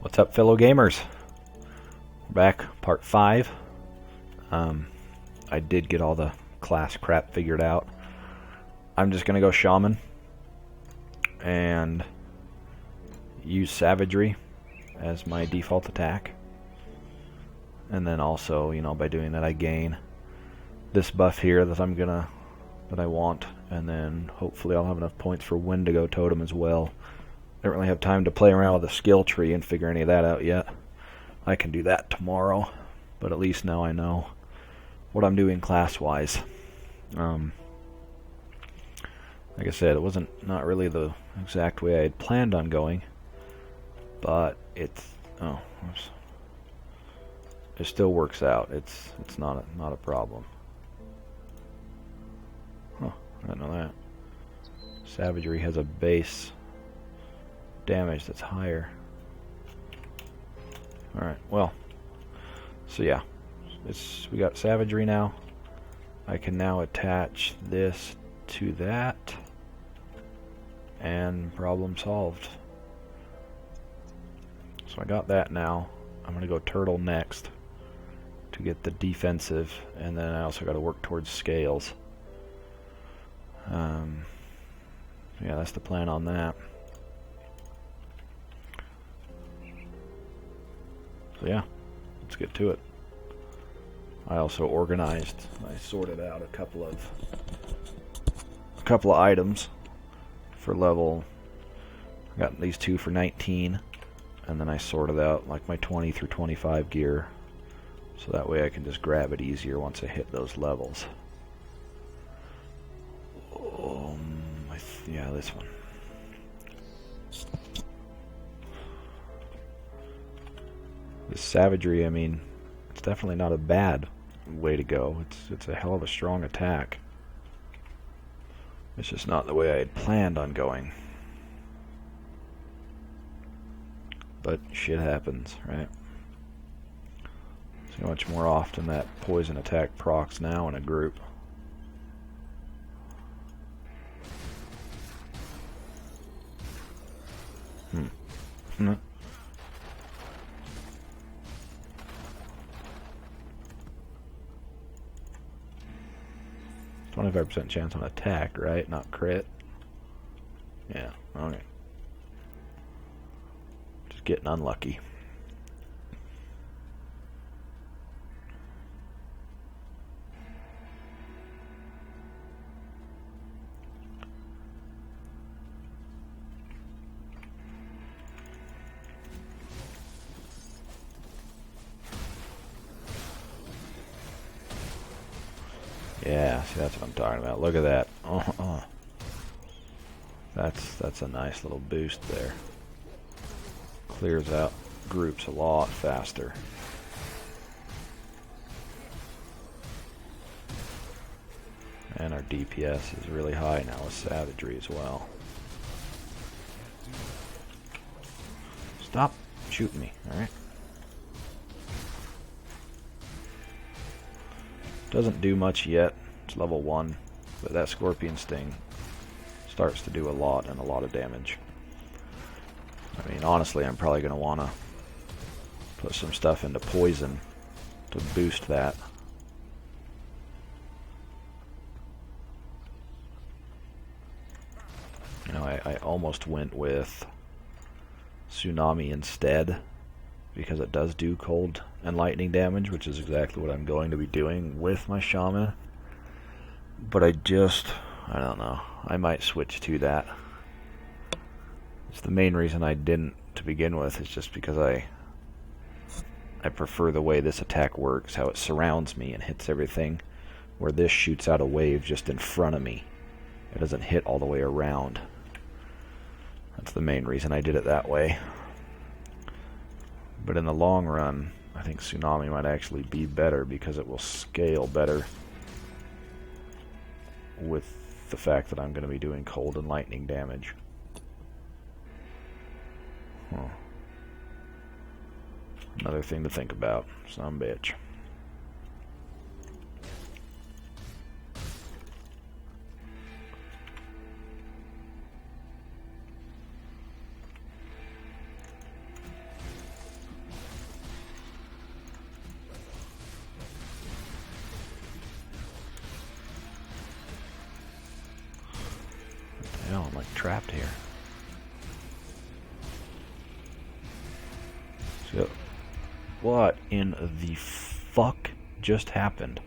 What's up, fellow gamers? We're back, part 5. I did get all the class crap figured out. I'm just gonna go shaman and use savagery as my default attack. And then also, you know, by doing that I gain this buff here that I want, and then hopefully I'll have enough points for Wendigo Totem as well. I don't really have time to play around with the skill tree and figure any of that out yet. I can do that tomorrow, but at least now I know what I'm doing class-wise. Like I said, it wasn't not really the exact way I had planned on going, but it still works out. It's not a problem. Huh, I didn't know that. Savagery has a base damage that's higher. Alright, well, so yeah, we got savagery now. I can now attach this to that, and problem solved. So I got that now. I'm gonna go turtle next to get the defensive, and then I also got to work towards scales. Yeah, that's the plan on that. So yeah, let's get to it. I also organized, I sorted out a couple of items for level. I got these two for 19, and then I sorted out like my 20 through 25 gear, so that way I can just grab it easier once I hit those levels. Yeah, this one. This savagery, I mean, it's definitely not a bad way to go. It's a hell of a strong attack. It's just not the way I had planned on going. But shit happens, right? See how much more often that poison attack procs now in a group. 25% chance on attack, right? Not crit. Yeah, okay. Just getting unlucky. Yeah, see, that's what I'm talking about. Look at that. That's a nice little boost there. Clears out groups a lot faster. And our DPS is really high now with savagery as well. Stop shooting me, alright? Doesn't do much yet. It's level 1, but that scorpion sting starts to do a lot and a lot of damage. I mean, honestly, I'm probably going to want to put some stuff into poison to boost that. You know, I almost went with tsunami instead, because it does do cold and lightning damage, which is exactly what I'm going to be doing with my shaman. But I don't know, I might switch to that. It's the main reason I didn't to begin with, is just because I prefer the way this attack works, how it surrounds me and hits everything, where this shoots out a wave just in front of me. It doesn't hit all the way around. That's the main reason I did it that way. But in the long run, I think Tsunami might actually be better, because it will scale better with the fact that I'm going to be doing cold and lightning damage. Another thing to think about. Some bitch. trapped here. So, what in the fuck just happened?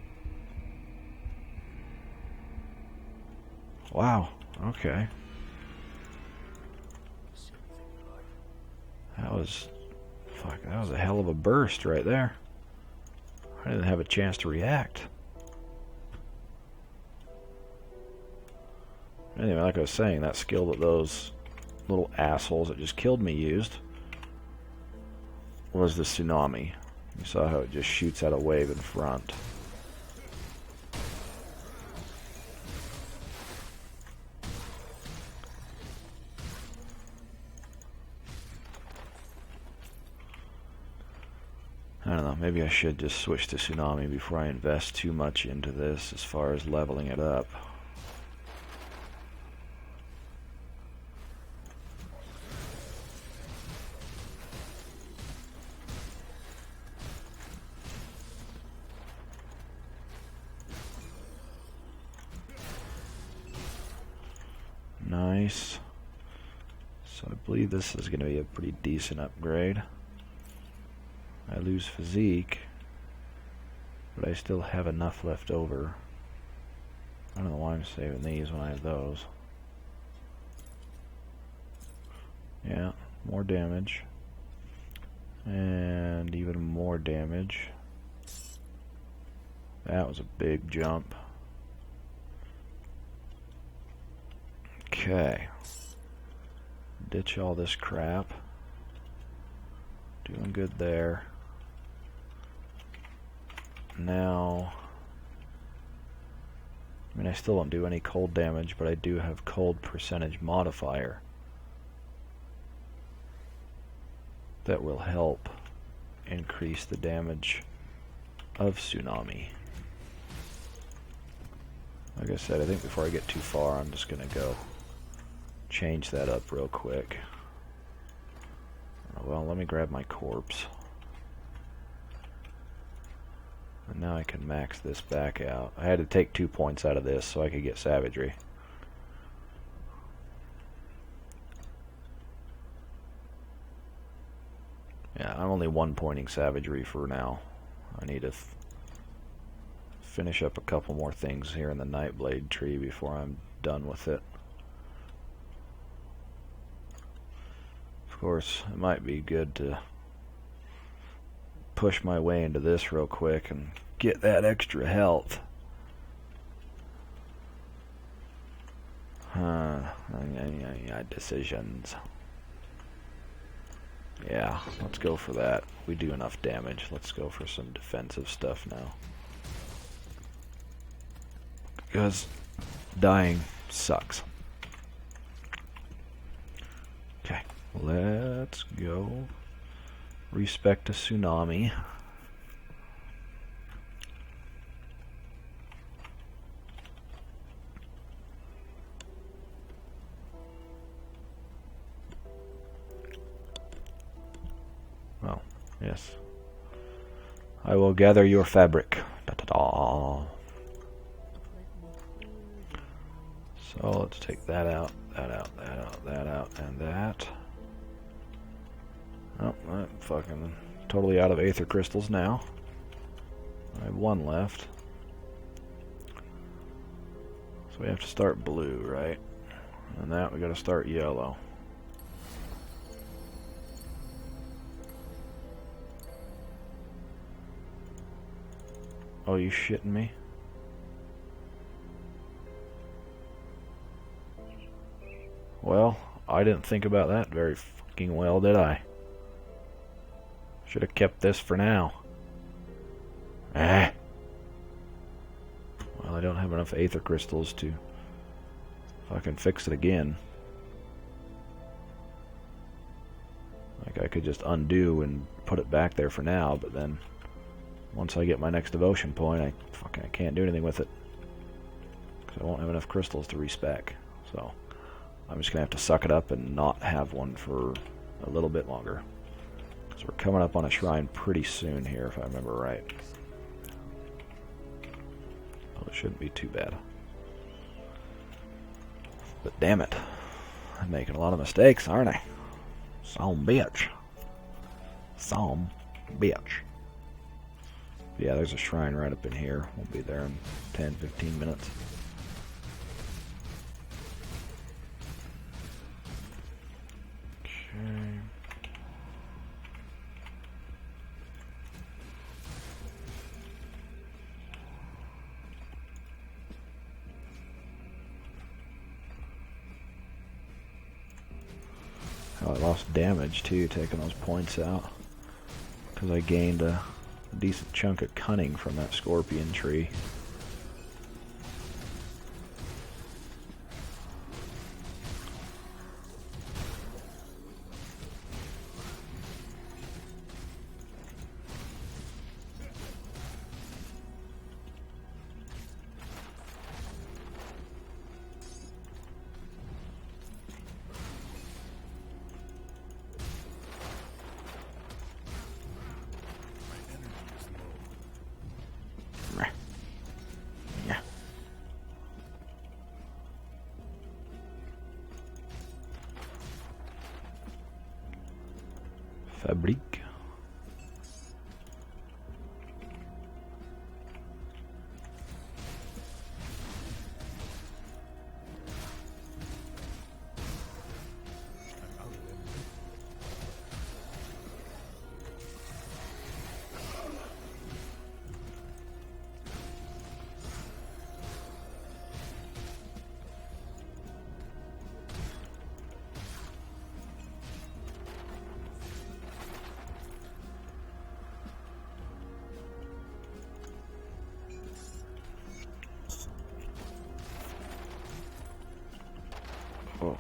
Wow, okay. That was... fuck, that was a hell of a burst right there. I didn't have a chance to react. Anyway, like I was saying, that skill that those little assholes that just killed me used was the tsunami. You saw how it just shoots out a wave in front. I don't know, maybe I should just switch to tsunami before I invest too much into this as far as leveling it up. Nice. So I believe this is going to be a pretty decent upgrade. I lose physique, but I still have enough left over. I don't know why I'm saving these when I have those. Yeah, more damage. And even more damage. That was a big jump. Okay. Ditch all this crap. Doing good there. Now, I mean, I still don't do any cold damage, but I do have cold percentage modifier. That will help increase the damage of tsunami. Like I said, I think before I get too far, I'm just going to go change that up real quick. Well, let me grab my corpse. And now I can max this back out. I had to take 2 points out of this so I could get savagery. Yeah, I'm only 1 pointing savagery for now. I need to finish up a couple more things here in the Nightblade tree before I'm done with it. Of course, it might be good to push my way into this real quick and get that extra health. Decisions. Yeah, let's go for that. We do enough damage. Let's go for some defensive stuff now. Because dying sucks. Okay, let's go. Respect to tsunami. Oh, yes. I will gather your fabric. Da-da-da. So let's take that out, that out, that out, that out, and that. Oh, I'm fucking totally out of aether crystals now. I have 1 left. So we have to start blue, right? And that we gotta start yellow. Oh, you shitting me? Well, I didn't think about that very fucking well, did I? Should have kept this for now. Well, I don't have enough aether crystals to fucking fix it again. Like, I could just undo and put it back there for now, but then once I get my next devotion point, I can't do anything with it. Because I won't have enough crystals to respec. So I'm just going to have to suck it up and not have one for a little bit longer. So we're coming up on a shrine pretty soon here, if I remember right. Well, it shouldn't be too bad. But damn it. I'm making a lot of mistakes, aren't I? Some bitch. Some bitch. Yeah, there's a shrine right up in here. We'll be there in 10-15 minutes. Okay. Oh, I lost damage too, taking those points out. Because I gained a decent chunk of cunning from that scorpion tree. Fabrique. Oh.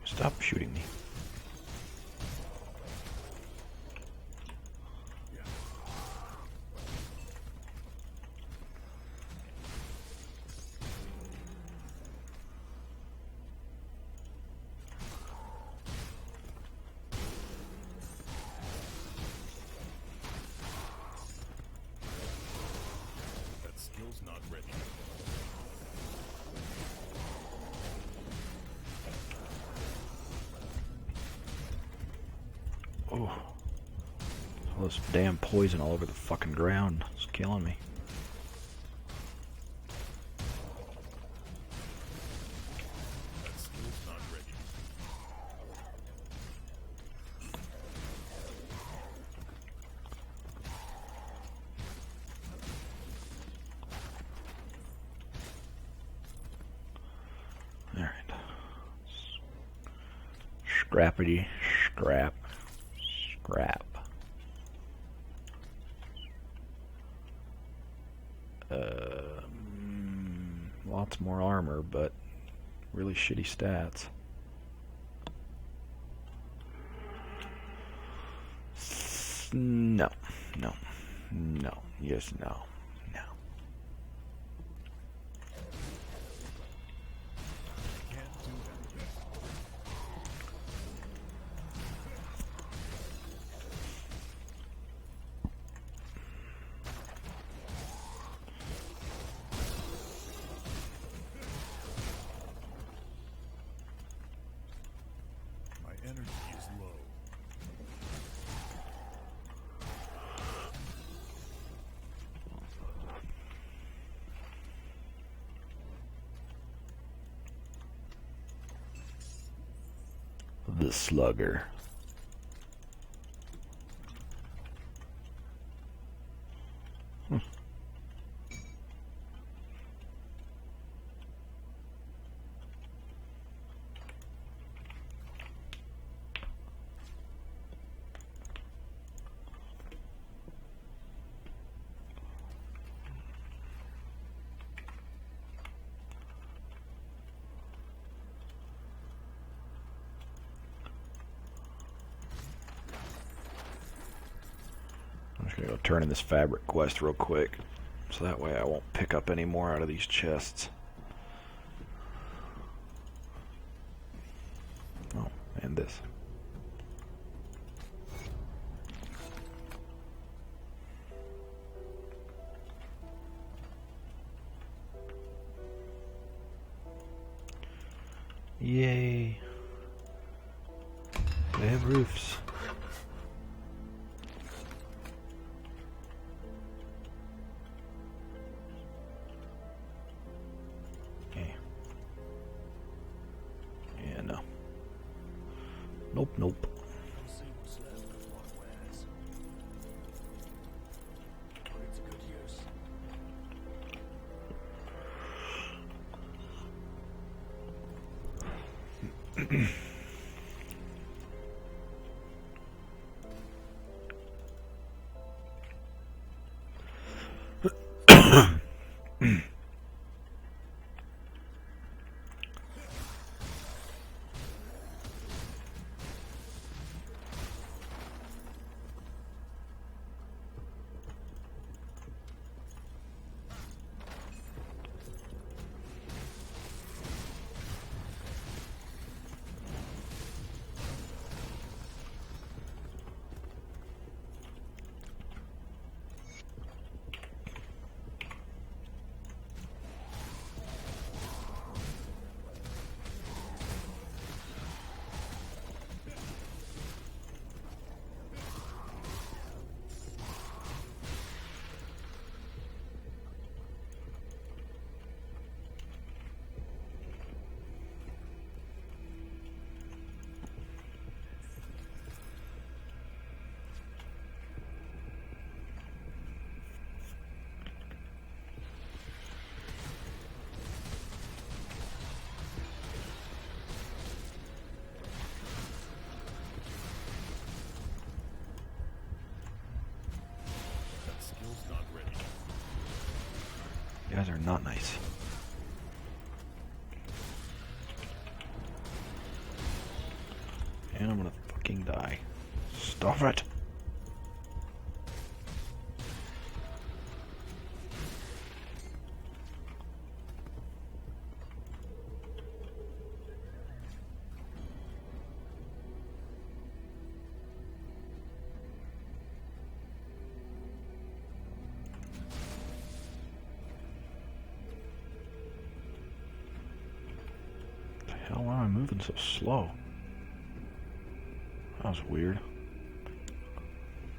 Stop shooting me. That skill's not ready. Oh. All this damn poison all over the fucking ground. It's killing me. That skill's not ready. Alright. Scrappity, scrap, scrap. Lots more armor, but really shitty stats. No, no, no, yes, no, no. Can't do that yet. My energy is low. The slugger. I'm gonna go turn in this fabric quest real quick, so that way I won't pick up any more out of these chests. Oh, and this. Yay! They have roofs. Okay. Yeah, no. Nope, nope. That skill's not ready. You guys are not nice. And I'm gonna fucking die. Stop it! The hell, why am I moving so slow? That was weird.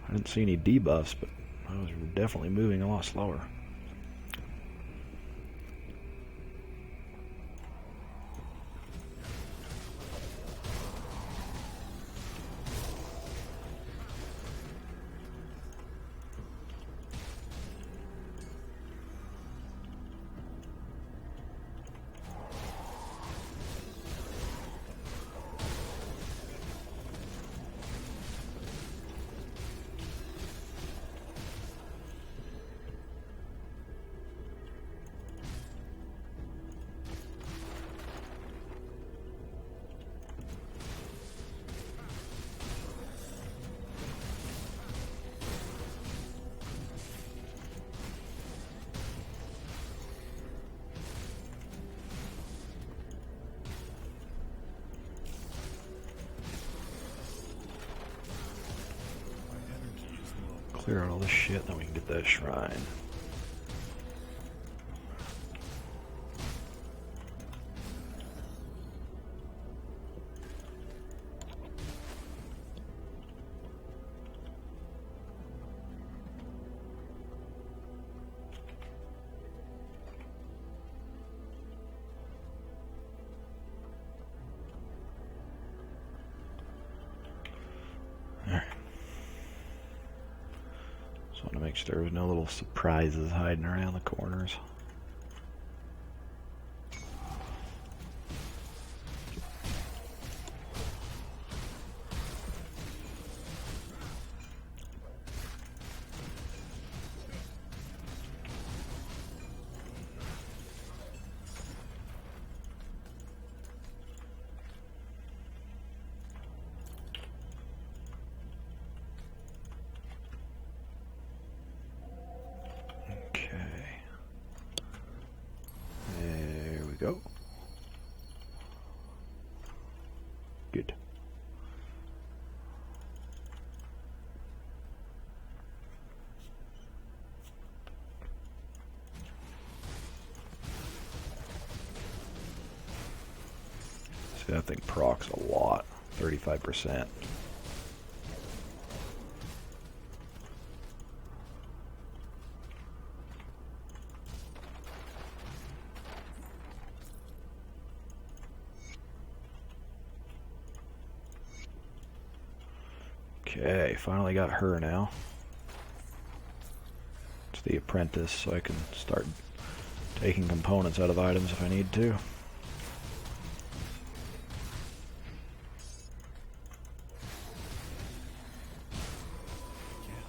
I didn't see any debuffs, but I was definitely moving a lot slower. Clear out all this shit, then we can get that shrine. Just want to make sure there was no little surprises hiding around the corners. go. Good. See, that thing procs a lot. 35%. Okay, finally got her now. It's the apprentice, so I can start taking components out of items if I need to. Can't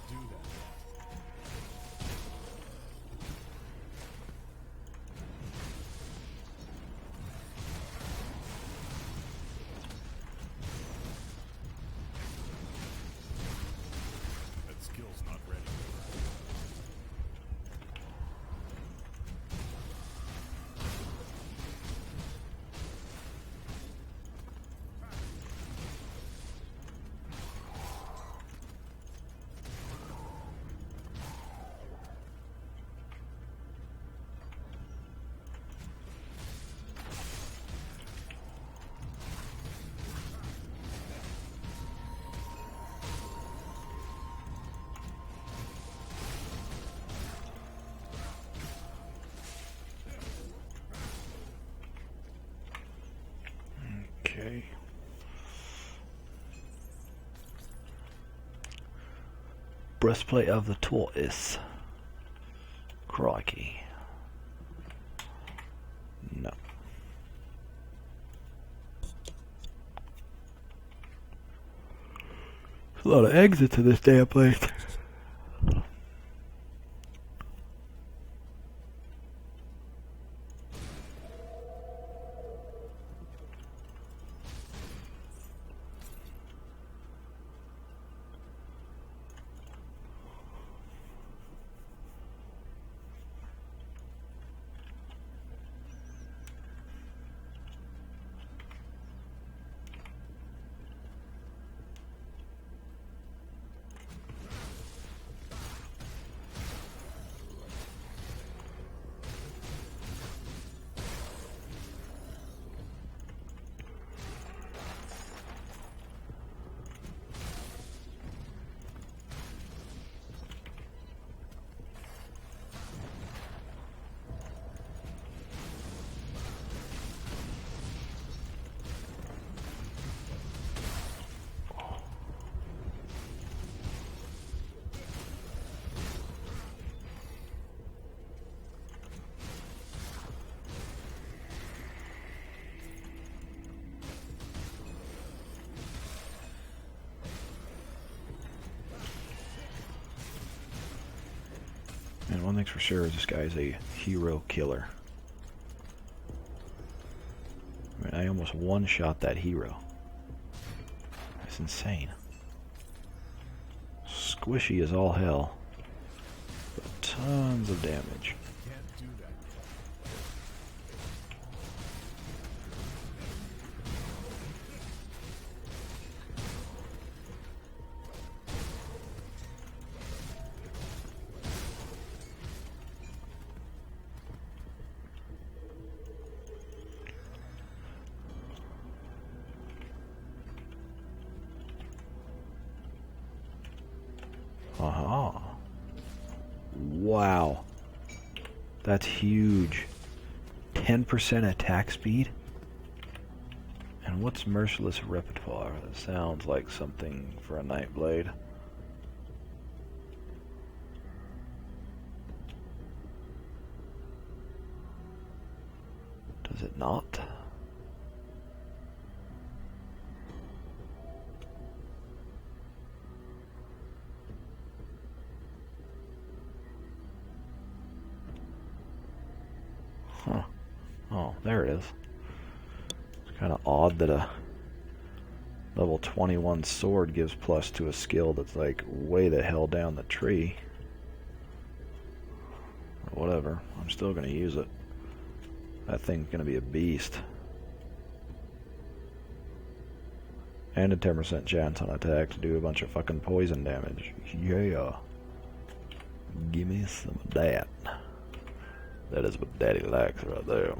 do that. That skill's not ready. Okay. Breastplate of the Tortoise. Crikey. No. There's a lot of exits in this damn place. And one thing's for sure is this guy is a hero killer. I mean, I almost one-shot that hero. That's insane. Squishy as all hell. But tons of damage. Can't do that. Aha. Wow. That's huge. 10% attack speed? And what's Merciless Repertoire? That sounds like something for a Nightblade. Does it not? Huh. Oh, there it is. It's kind of odd that a level 21 sword gives plus to a skill that's like way the hell down the tree. Or whatever. I'm still going to use it. That thing's gonna be a beast. And a 10% chance on attack to do a bunch of fucking poison damage. Yeah. Give me some of that. That is what Daddy likes right there.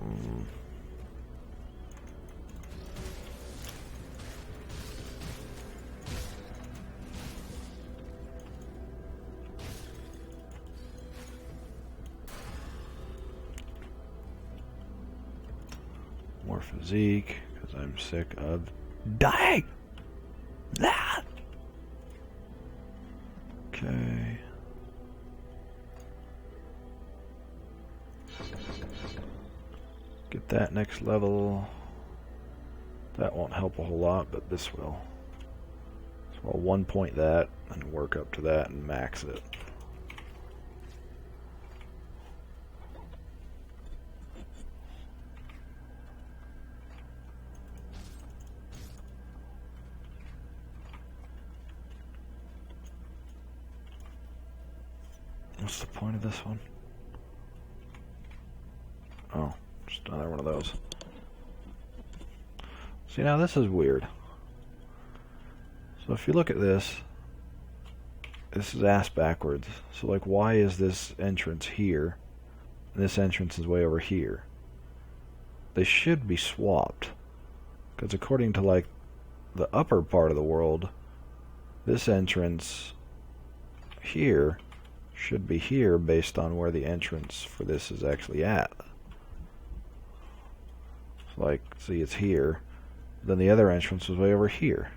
More physique, because I'm sick of dying. That. Okay. Get that next level. That won't help a whole lot, but this will. So I'll 1 point that and work up to that and max it. What's the point of this one? Oh, just another one of those. See, now this is weird. So if you look at this, this is ass backwards. So like, why is this entrance here and this entrance is way over here? They should be swapped. Because according to like the upper part of the world, this entrance here should be here based on where the entrance for this is actually at. So like, see, it's here. Then the other entrance was way over here.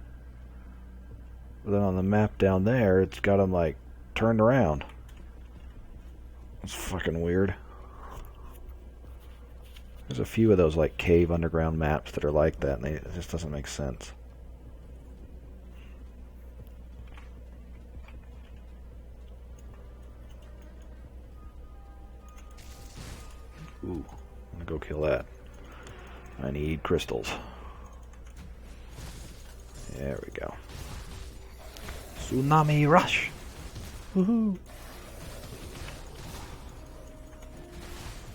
But then on the map down there, it's got them like turned around. That's fucking weird. There's a few of those like cave underground maps that are like that, and it just doesn't make sense. Ooh, I'm gonna go kill that. I need crystals. There we go. Tsunami rush! Woohoo!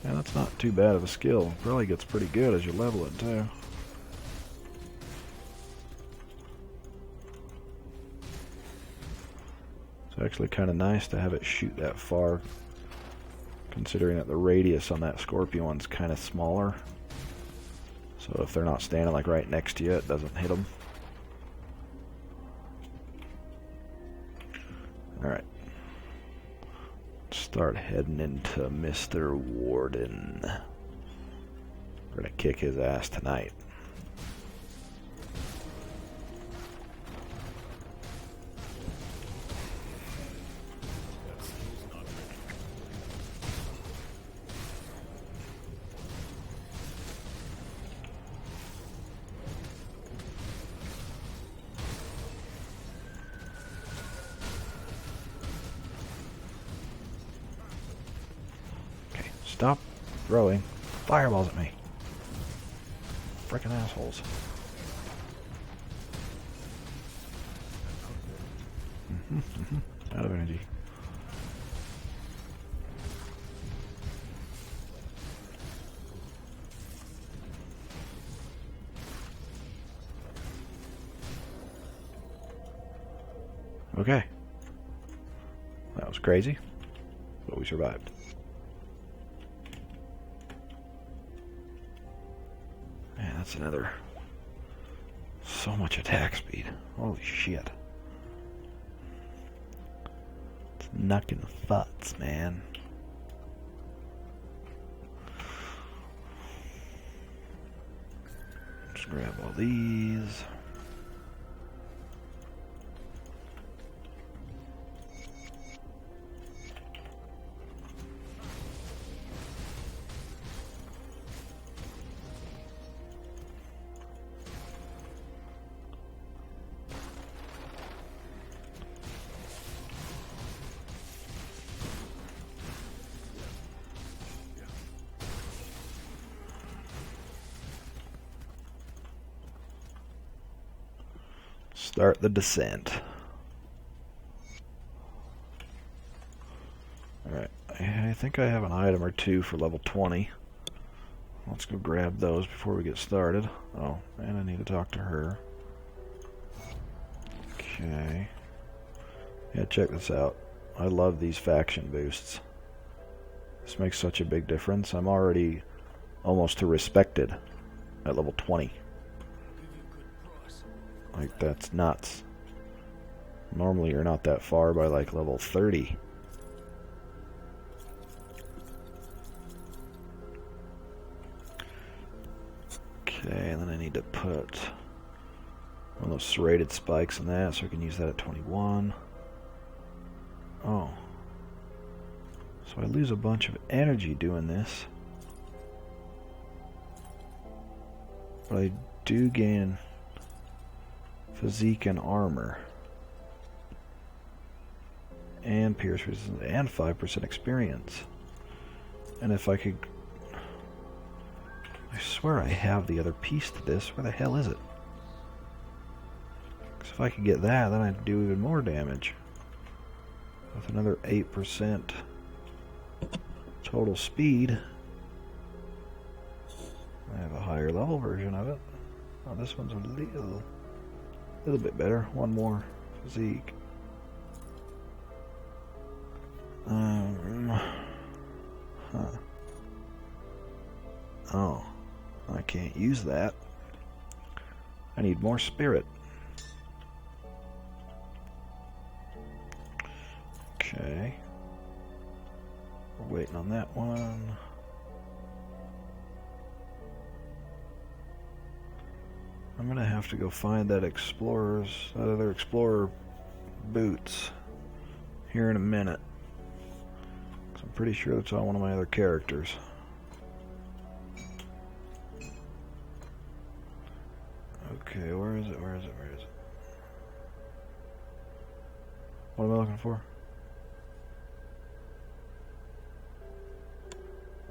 Yeah, that's not too bad of a skill. Probably gets pretty good as you level it too. It's actually kind of nice to have it shoot that far, considering that the radius on that scorpion one's kind of smaller. So if they're not standing like right next to you, it doesn't hit them. Alright. Start heading into Mr. Warden. We're gonna kick his ass tonight. Stop throwing fireballs at me. Frickin' assholes. Out of energy. Okay. That was crazy, but we survived. Man, that's another... so much attack speed. Holy shit. It's knocking the futz, man. Just grab all these. Start the descent. Alright, I think I have an item or two for level 20. Let's go grab those before we get started. Oh, and I need to talk to her. Okay. Yeah, check this out. I love these faction boosts. This makes such a big difference. I'm already almost to respected at level 20. Like, that's nuts. Normally you're not that far by like level 30. Okay, and then I need to put one of those serrated spikes in that so I can use that at 21. Oh. So I lose a bunch of energy doing this. But I do gain physique and armor. And pierce resistance and 5% experience. And if I could... I swear I have the other piece to this. Where the hell is it? Because if I could get that, then I'd do even more damage. With another 8% total speed. I have a higher level version of it. Oh, this one's a little bit better. One more physique. Huh. Oh, I can't use that. I need more spirit. Okay. We're waiting on that one. I'm gonna have to go find that other explorer boots here in a minute. 'Cause I'm pretty sure that's on one of my other characters. Okay, where is it? Where is it? Where is it? What am I looking for?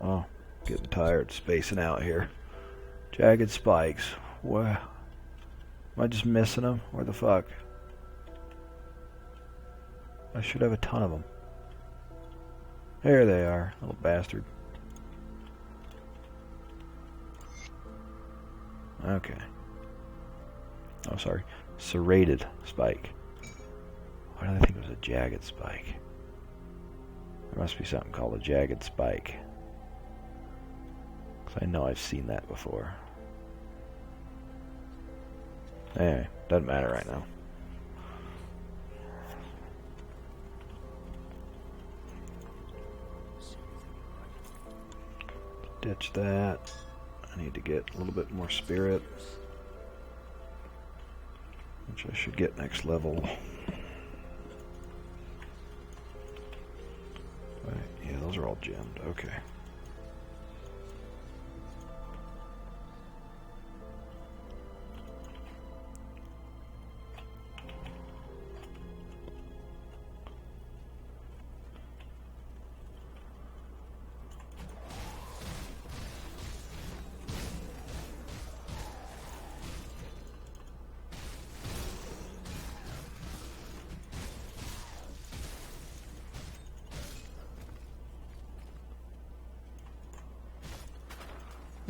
Oh, getting tired spacing out here. Jagged spikes. What? Am I just missing them? Where the fuck? I should have a ton of them. There they are, little bastard. Okay. Oh, sorry. Serrated spike. Why did I think it was a jagged spike? There must be something called a jagged spike. Because I know I've seen that before. Anyway, doesn't matter right now. Ditch that. I need to get a little bit more spirit, which I should get next level. Right, yeah, those are all gemmed. Okay.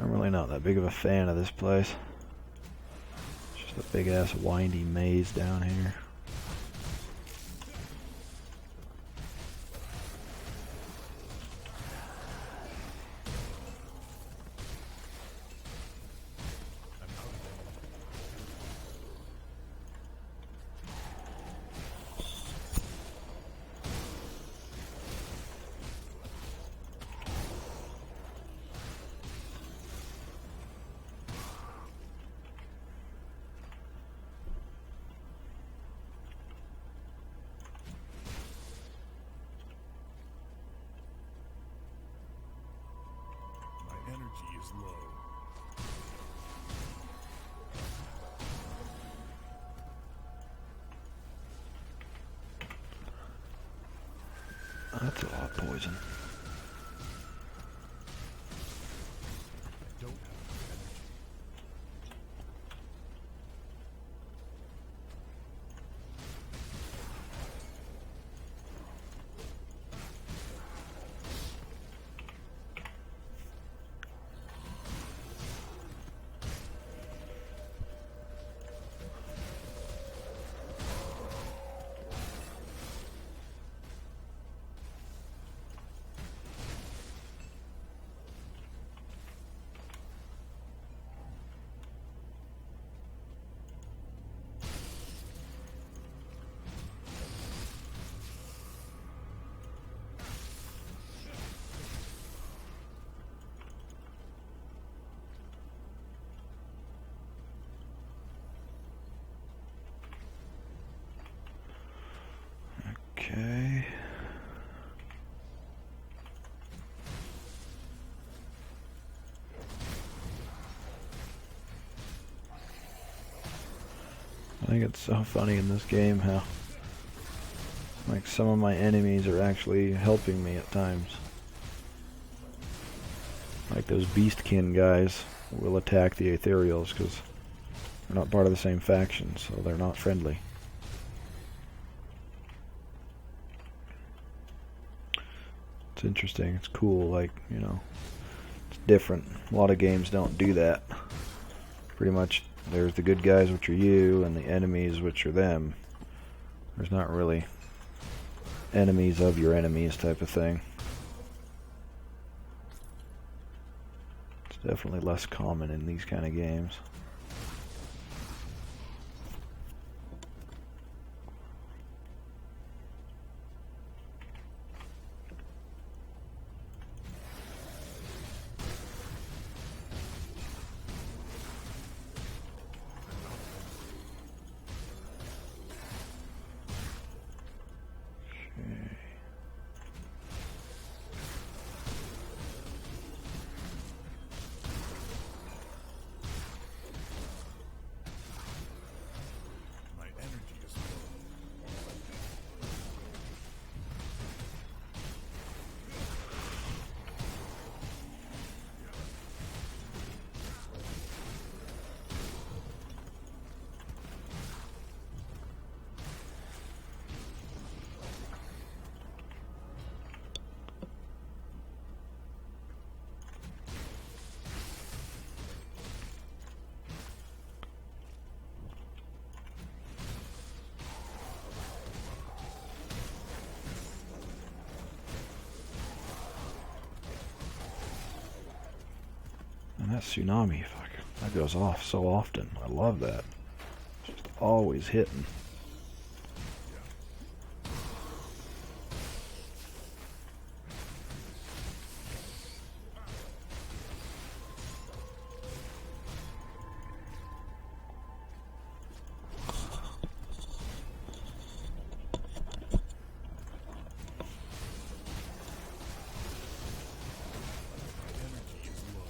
I'm really not that big of a fan of this place. It's just a big ass windy maze down here. Energy is low. That's a lot of poison. I don't have energy. Okay. I think it's so funny in this game how like some of my enemies are actually helping me at times. Like those beastkin guys will attack the ethereals because they're not part of the same faction, so they're not friendly. It's interesting, it's cool, like, you know, it's different. A lot of games don't do that. Pretty much there's the good guys, which are you, and the enemies, which are them. There's not really enemies of your enemies type of thing. It's definitely less common in these kind of games. My energy is low. And that tsunami, fuck, that goes off so often. I love that. It's just always hitting. Energy is low.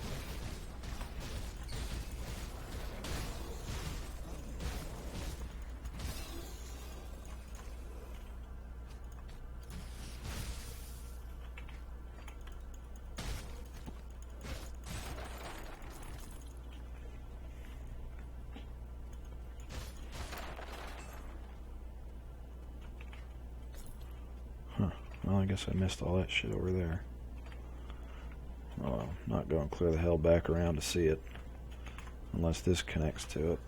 Huh. Well, I guess I missed all that shit over there. Oh, well, not going clear the hell back around to see it. Unless this connects to it.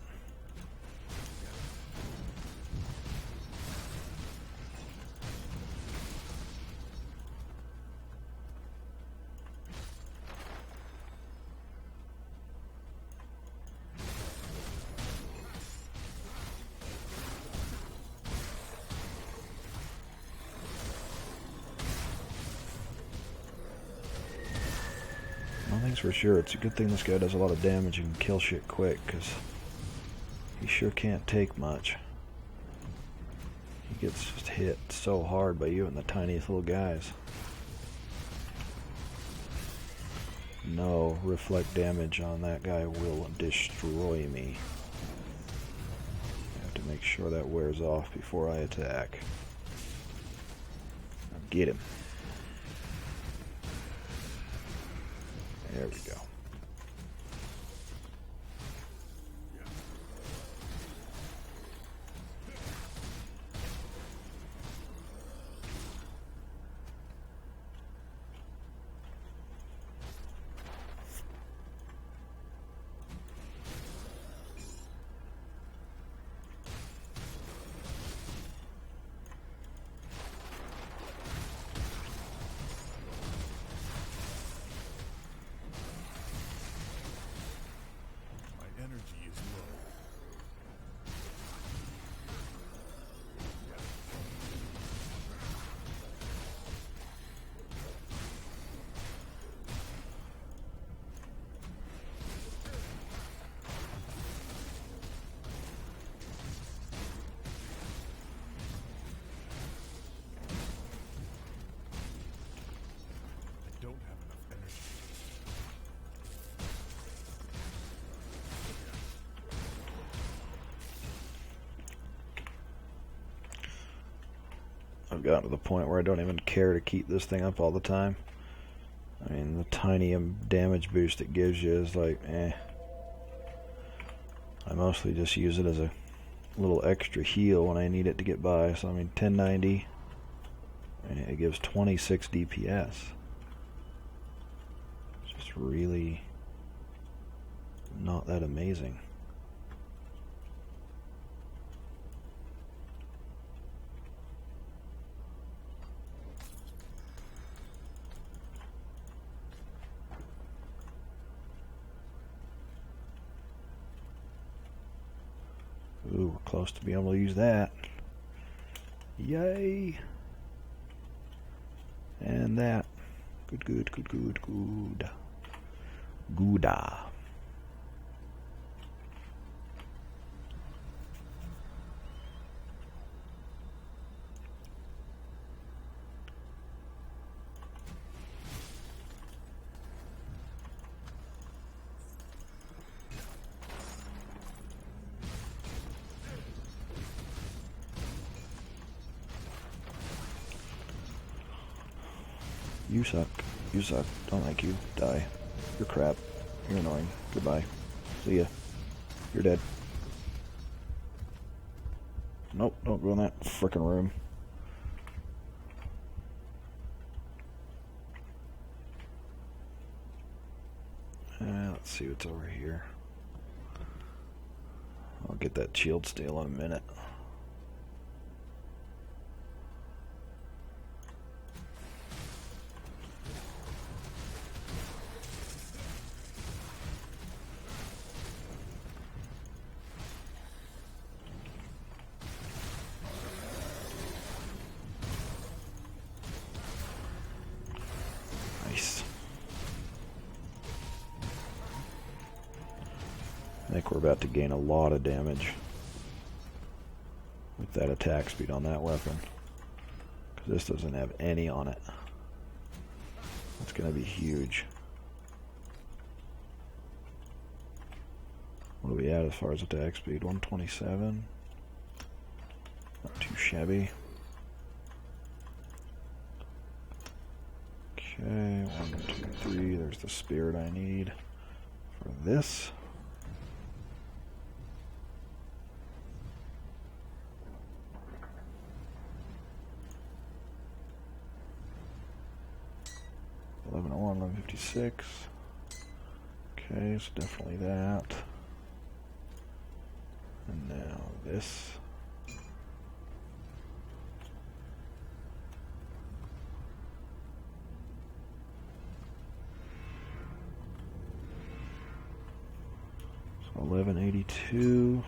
One thing's for sure, it's a good thing this guy does a lot of damage and can kill shit quick, because he sure can't take much. He gets just hit so hard by you and the tiniest little guys. No, reflect damage on that guy will destroy me. I have to make sure that wears off before I attack. Now get him. There we go. I've gotten to the point where I don't even care to keep this thing up all the time. I mean, the tiny damage boost it gives you is like, eh. I mostly just use it as a little extra heal when I need it to get by. So I mean, 1090, and it gives 26 DPS. It's just really not that amazing. Ooh, we're close to being able to use that. Yay! And that. Good, good, good, good, good. Gooda. You suck. You suck. Don't like you. Die. You're crap. You're annoying. Goodbye. See ya. You're dead. Nope, don't go in that frickin' room. Let's see what's over here. I'll get that shield steel in a minute. Nice. I think we're about to gain a lot of damage with that attack speed on that weapon, because this doesn't have any on it. That's going to be huge. What are we at as far as attack speed? 127. Not too shabby. Okay, 1, 2, 3. There's the spirit I need for this. $1101, 156. Okay, so definitely that. And now this. So 1182.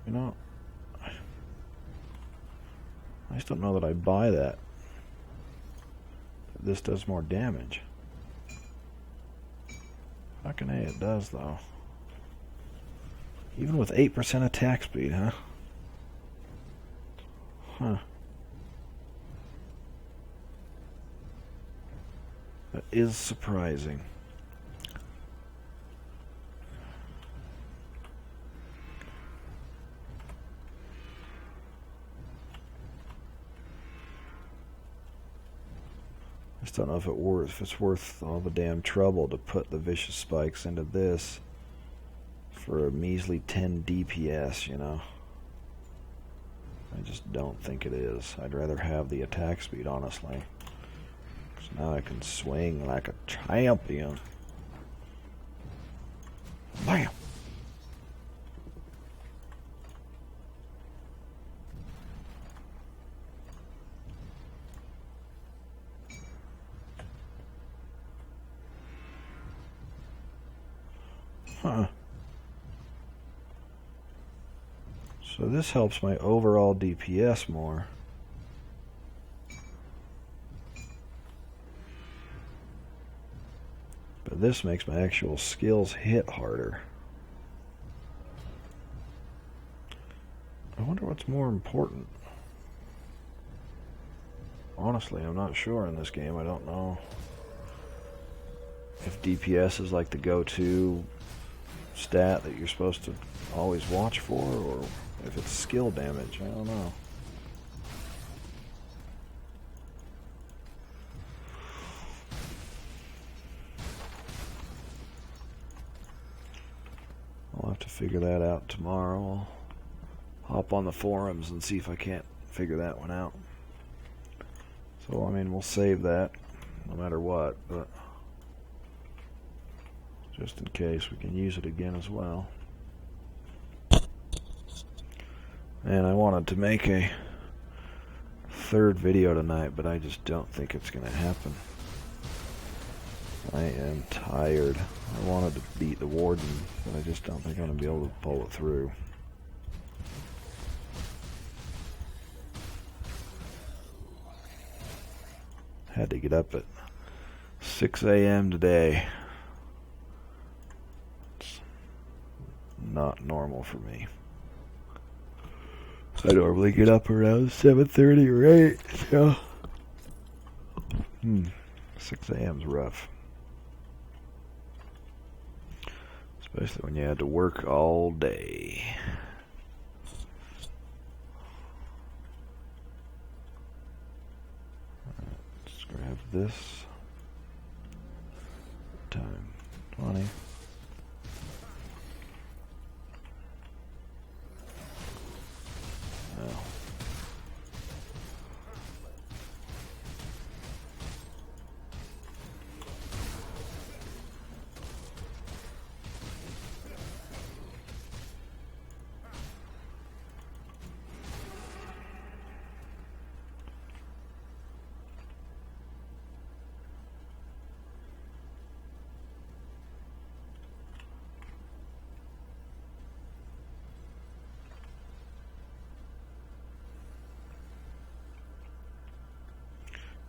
You know, I just don't know that I'd buy that. This does more damage. Fucking A, it does though. Even with 8% attack speed, huh? Huh. That is surprising. I just don't know if it's worth all the damn trouble to put the vicious spikes into this for a measly 10 DPS, you know. I just don't think it is. I'd rather have the attack speed, honestly. Because now I can swing like a champion. Bam! Huh. So this helps my overall DPS more. But this makes my actual skills hit harder. I wonder what's more important. Honestly, I'm not sure in this game. I don't know if DPS is like the go-to stat that you're supposed to always watch for, or if it's skill damage. I don't know. I'll have to figure that out tomorrow. I'll hop on the forums and see if I can't figure that one out. So, I mean, we'll save that no matter what, but just in case, we can use it again as well. And I wanted to make a third video tonight, but I just don't think it's going to happen. I am tired. I wanted to beat the Warden, but I just don't think I'm going to be able to pull it through. Had to get up at 6 a.m. today. It's not normal for me. I normally get up around 7:30 or 8, so 6 a.m. is rough. Especially when you had to work all day. Let's grab this. Time 20. Oh.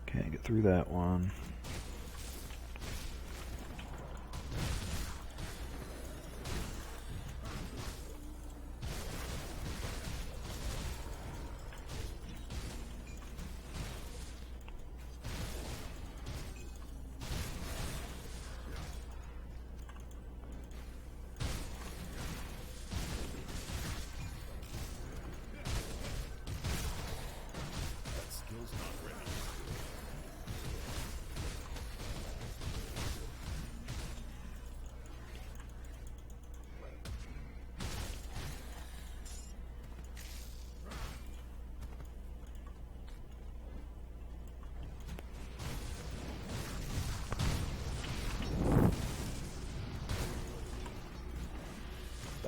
Can't get through that one.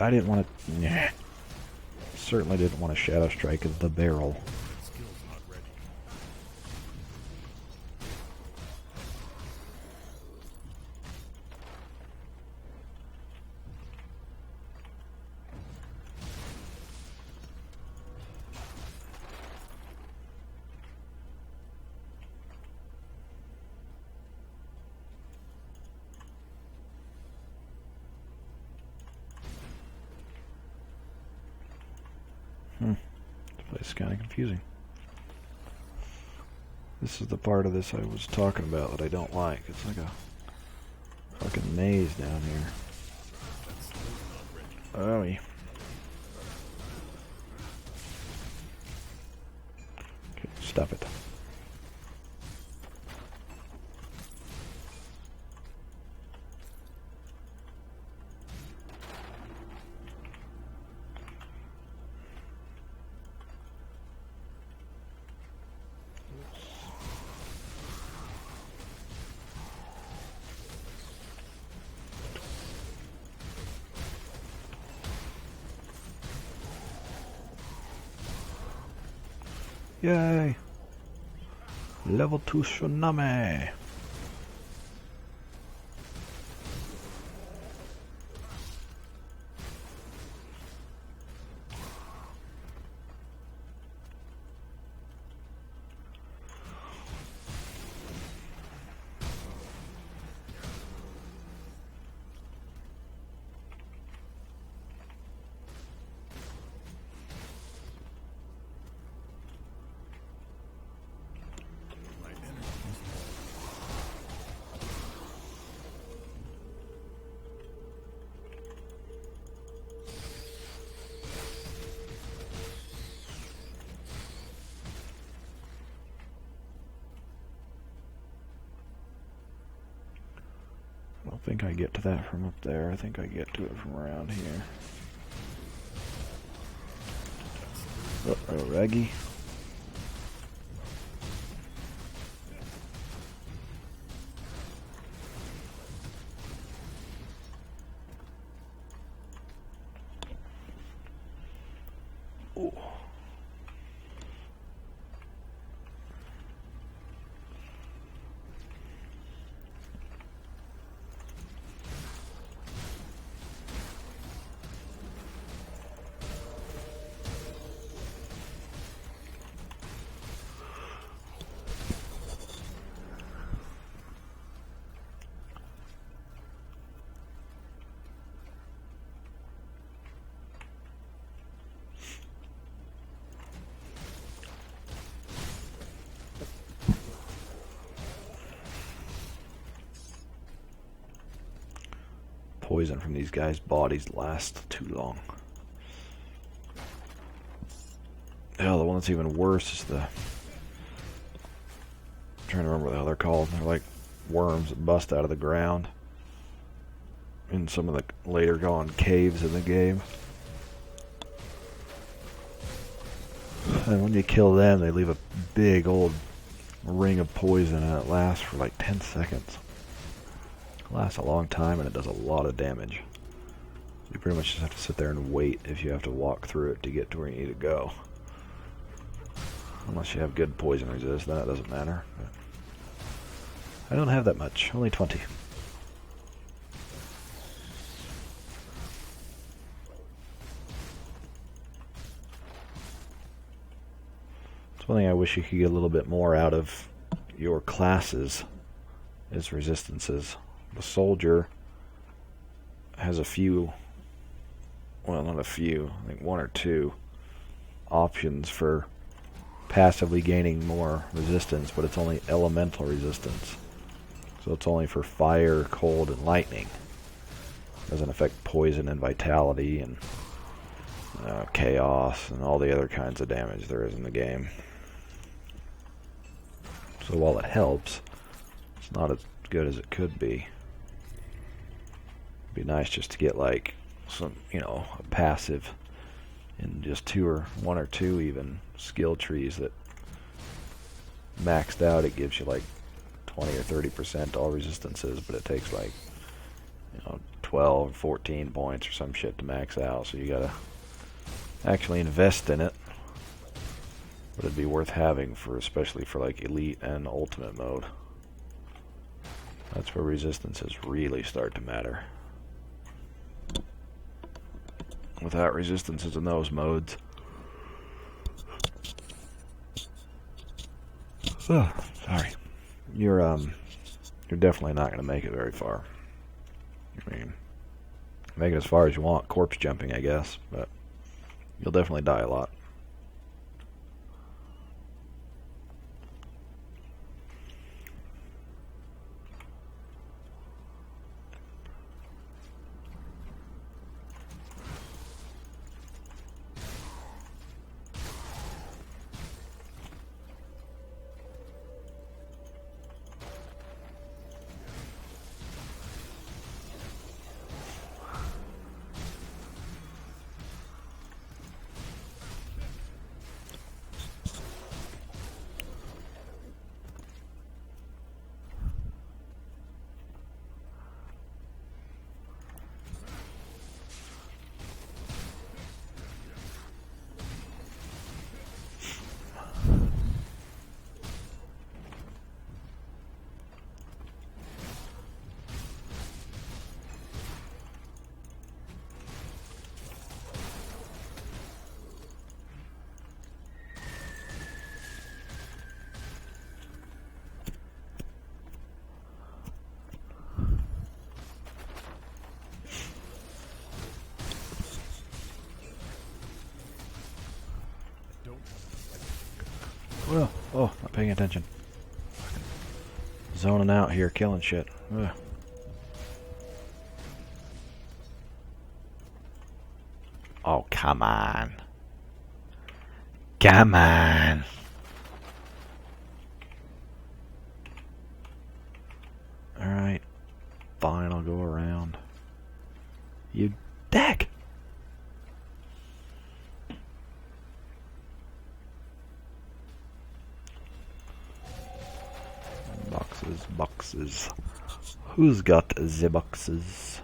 I didn't want to. Certainly didn't want to Shadow Strike at the barrel. This place is kind of confusing. This is the part of this I was talking about that I don't like. It's like a fucking maze down here. Oh, yeah. Okay, stop it. Yay! Level 2 Tsunami! think I get to that from up there. I think I get to it from around here. Uh-oh, Reggie. Ooh. Poison from these guys' bodies lasts too long. Hell, the one that's even worse is I'm trying to remember how they're called. They're like worms that bust out of the ground in some of the later gone caves in the game. And when you kill them, they leave a big old ring of poison, and it lasts for like 10 seconds. It lasts a long time, and it does a lot of damage. You pretty much just have to sit there and wait if you have to walk through it to get to where you need to go. Unless you have good poison resist, then it doesn't matter. But I don't have that much, only 20. It's one thing I wish you could get a little bit more out of your classes is resistances. The soldier has a few, well, not a few, I think one or two options for passively gaining more resistance, but it's only elemental resistance. So it's only for fire, cold, and lightning. It doesn't affect poison and vitality and chaos and all the other kinds of damage there is in the game. So while it helps, it's not as good as it could be. It'd be nice just to get like some, a passive in just one or two even skill trees that maxed out. It gives you like 20 or 30% all resistances, but it takes like 12, 14 points or some shit to max out. So you gotta actually invest in it. But it'd be worth having especially for like elite and ultimate mode. That's where resistances really start to matter. Without resistances in those modes, sorry, you're definitely not going to make it very far. I mean, make it as far as you want, corpse jumping, I guess, but you'll definitely die a lot. Oh, not paying attention. Zoning out here, killing shit. Ugh. Oh, come on. Come on. Alright. Fine, I'll go You dick! Boxes, boxes. Who's got the boxes?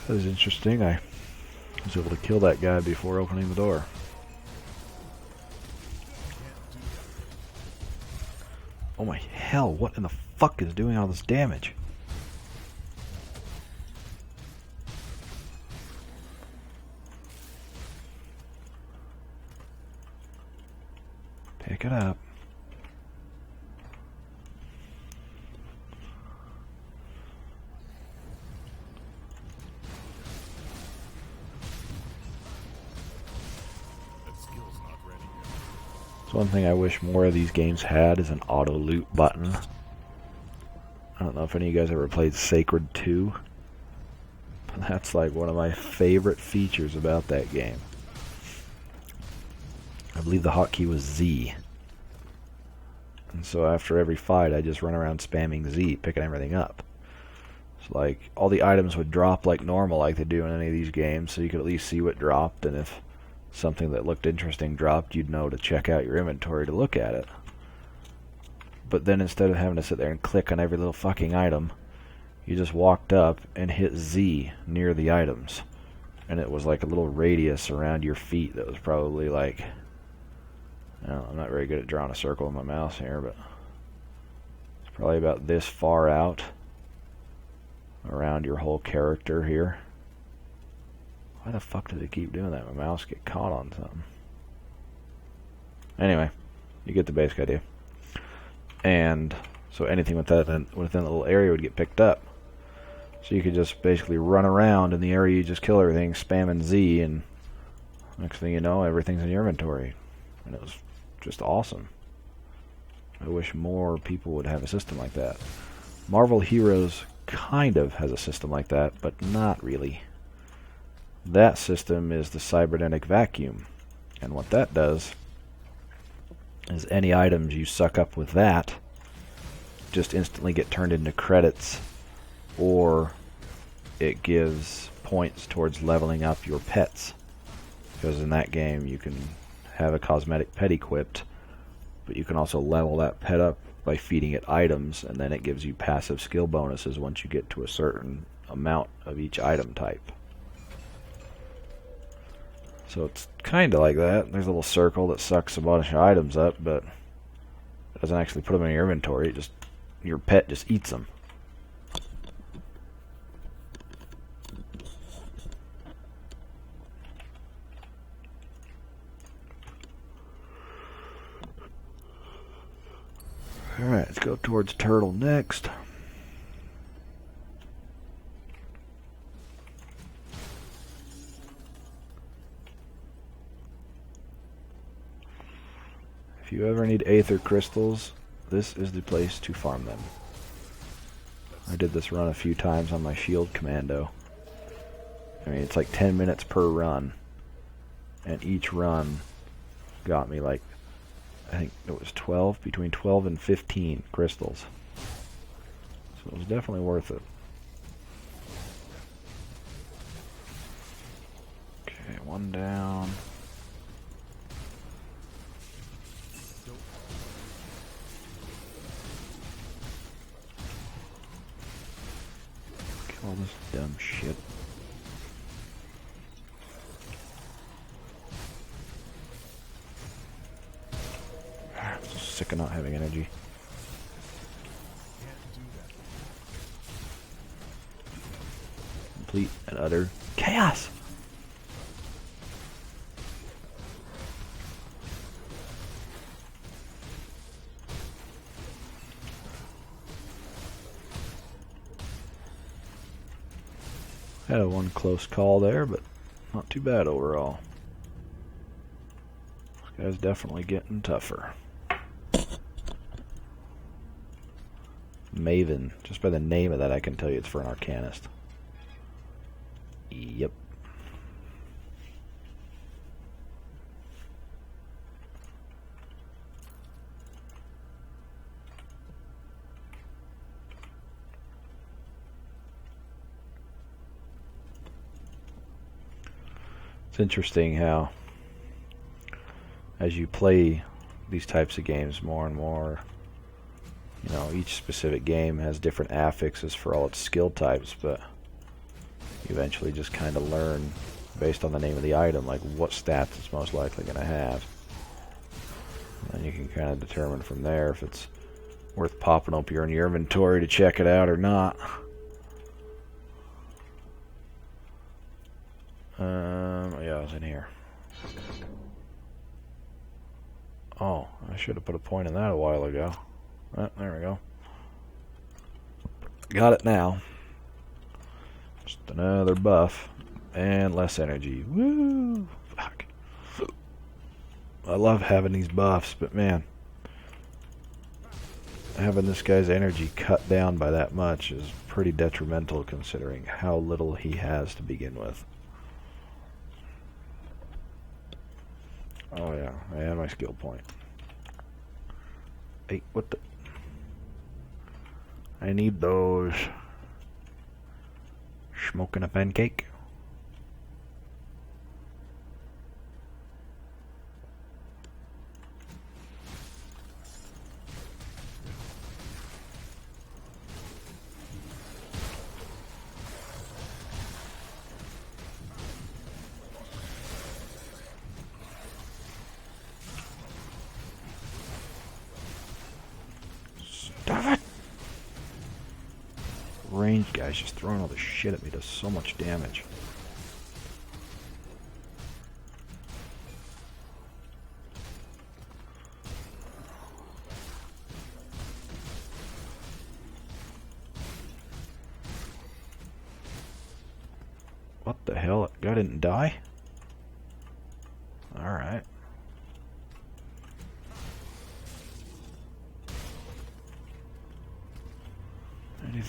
That was interesting. I was able to kill that guy before opening the door. Oh my hell, what in the fuck is doing all this damage? Pick it up. So one thing I wish more of these games had is an auto loot button. I don't know if any of you guys ever played Sacred 2. But that's like one of my favorite features about that game. I believe the hotkey was Z. And so after every fight I just run around spamming Z, picking everything up. So like all the items would drop like normal like they do in any of these games, so you could at least see what dropped, and if something that looked interesting dropped, you'd know to check out your inventory to look at it. But then instead of having to sit there and click on every little fucking item, you just walked up and hit Z near the items. And it was like a little radius around your feet that was probably like, I don't know, I'm not very good at drawing a circle with my mouse here, but it's probably about this far out around your whole character here. Why the fuck did it keep doing that? My mouse get caught on something. Anyway, you get the basic idea. And so anything within the little area would get picked up. So you could just basically run around in the area, you just kill everything, spamming Z, and next thing you know, everything's in your inventory. And it was just awesome. I wish more people would have a system like that. Marvel Heroes kind of has a system like that, but not really. That system is the cybernetic vacuum, and what that does is any items you suck up with that just instantly get turned into credits, or it gives points towards leveling up your pets, because in that game you can have a cosmetic pet equipped, but you can also level that pet up by feeding it items, and then it gives you passive skill bonuses once you get to a certain amount of each item type. So it's kind of like that. There's a little circle that sucks a bunch of items up, but it doesn't actually put them in your inventory. It just, your pet just eats them. Alright, let's go towards Turtle next. If you ever need Aether Crystals, this is the place to farm them. I did this run a few times on my Shield Commando. I mean, it's like 10 minutes per run. And each run got me like, I think it was 12, between 12 and 15 crystals. So it was definitely worth it. Okay, one down. All this dumb shit. I'm so sick of not having energy. Complete and utter chaos! Had one close call there, but not too bad overall. Guy's definitely getting tougher. Maven. Just by the name of that, I can tell you it's for an Arcanist. Yep. It's interesting how, as you play these types of games more and more, you know, each specific game has different affixes for all its skill types, but you eventually just kind of learn, based on the name of the item, like what stats it's most likely going to have. And you can kind of determine from there if it's worth popping up here in your inventory to check it out or not. Yeah, I was in here. Oh, I should have put a point in that a while ago. Oh, there we go. Got it now. Just another buff. And less energy. Woo! Fuck. I love having these buffs, but man, having this guy's energy cut down by that much is pretty detrimental considering how little he has to begin with. Oh yeah, I had my skill point. Hey, what the? I need those. Smoking a pancake. Stop it! Ranged guy's just throwing all this shit at me, does so much damage. What the hell? That guy didn't die? Alright.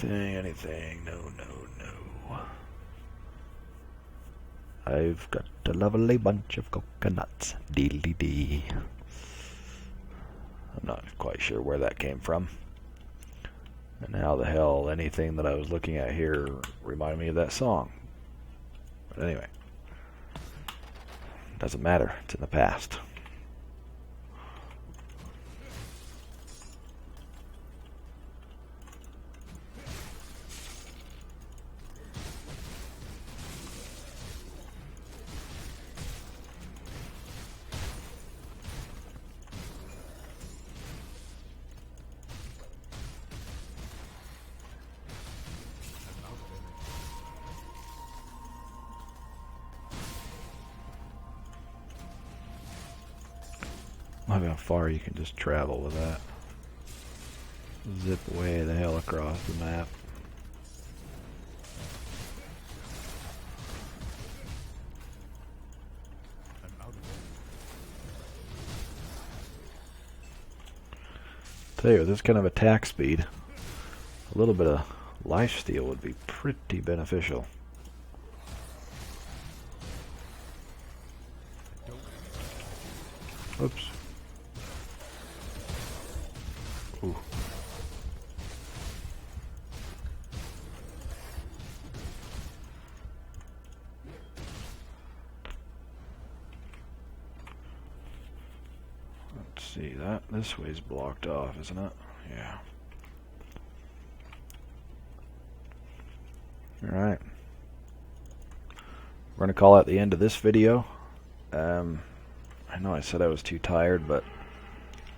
Anything, no. I've got a lovely bunch of coconuts. Deedly-dee. I'm not quite sure where that came from. And how the hell anything that I was looking at here reminded me of that song. But anyway. Doesn't matter. It's in the past. Look how far you can just travel with that. Zip way the hell across the map. Tell you, with this kind of attack speed, a little bit of lifesteal would be pretty beneficial. Oops. Ooh. Let's see, that this way's blocked off, isn't it? Yeah. Alright. We're going to call out the end of this video. I know I said I was too tired, but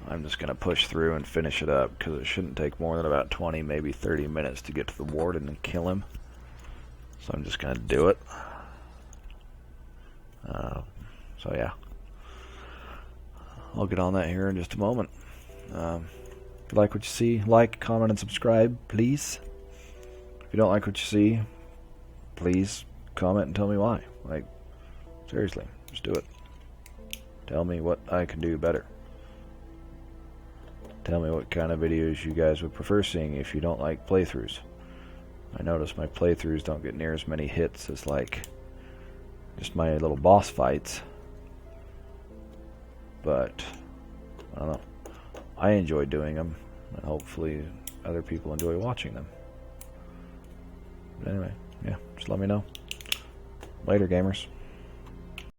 I'm just going to push through and finish it up because it shouldn't take more than about 20, maybe 30 minutes to get to the warden and kill him. So I'm just going to do it. So yeah. I'll get on that here in just a moment. If you like what you see, like, comment, and subscribe, please. If you don't like what you see, please comment and tell me why. Like, seriously, just do it. Tell me what I can do better. Tell me what kind of videos you guys would prefer seeing if you don't like playthroughs. I notice my playthroughs don't get near as many hits as like just my little boss fights. But I don't know. I enjoy doing them, and hopefully other people enjoy watching them. But anyway, yeah, just let me know. Later, gamers.